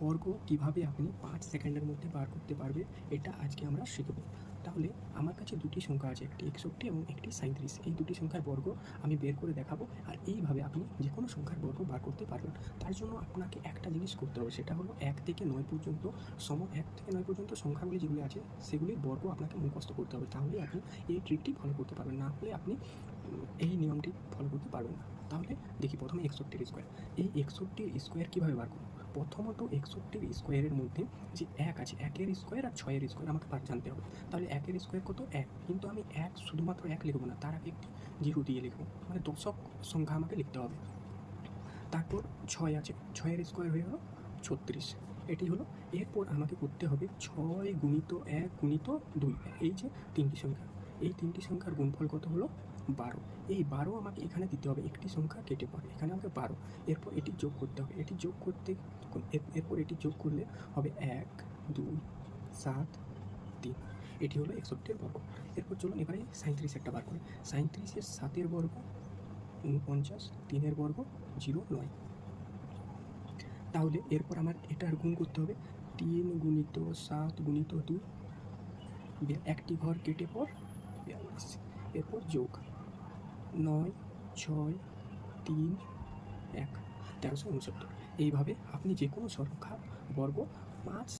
বর্গ কিভাবে আপনি 5 সেকেন্ডের মধ্যে বার করতে পারবে এটা আজকে আমরা শিখব। তাহলে আমার কাছে দুটি সংখ্যা আছে, একটি 61 এবং একটি 37। এই দুটি সংখ্যার বর্গ আমি বের করে দেখাবো, আর এইভাবে আপনি যে কোনো সংখ্যার বর্গ বার করতে পারবেন। তার জন্য আপনাকে একটা জিনিস করতে হবে, সেটা হলো 1 থেকে 9 পর্যন্ত 1 থেকে 9 পর্যন্ত সংখ্যাগুলি যেগুলি আছে সেগুলির বর্গ আপনাকে মুখস্থ করতে হবে। তাহলে আপনি এই ট্রিকটি ফলো করতে পারবেন, না হলে আপনি এই নিয়মটি ফলো করতে পারবেন না। তাহলে দেখি প্রথমে 61 স্কোয়ার। এই 61 স্কোয়ার কীভাবে বার করব? প্রথমত 61 স্কোয়ারের মধ্যে যে 1 আছে, 1-এর স্কোয়ার আর 6-এর স্কোয়ার আমাকে জানতে হবে। তাহলে 1-এর স্কোয়ার কত? 1। কিন্তু আমি 1 শুধুমাত্র 1 লিখবো না, তার আগে একটি 0 দিয়ে লিখবো, মানে দশক সংখ্যা আমাকে লিখতে হবে। তারপর 6 আছে, 6-এর স্কোয়ার হয়ে গেল 36। এটি হলো। এরপর আমাকে করতে হবে 6 গুণিত 1 গুণিত 2, এই যে তিনটি সংখ্যা, এই তিনটি সংখ্যার গুণফল কত হলো? 12। এই 12 আমাকে এখানে দিতে হবে, একটি সংখ্যা কেটে পড়ে এখানে আমাকে 12। এরপর এটি যোগ করতে হবে, এটি যোগ করতে এরপর এটি যোগ করলে হবে 1, 2, 7, 3। এটি হলো 61-এর বর্গ। এরপর চলুন এবারে 37 একটা বার করি। 37-এর 7-এর বর্গ 49, 3-এর বর্গ 0, 9। তাহলে এরপর আমার এটার গুণ করতে হবে, 3 গুণিত 7 গুণিত 2, একটি ঘর কেটে পর 42। এরপর যোগ 9, 6, 3, 1, 1369। এইভাবে আপনি যে কোনো সংখ্যা বর্গ 5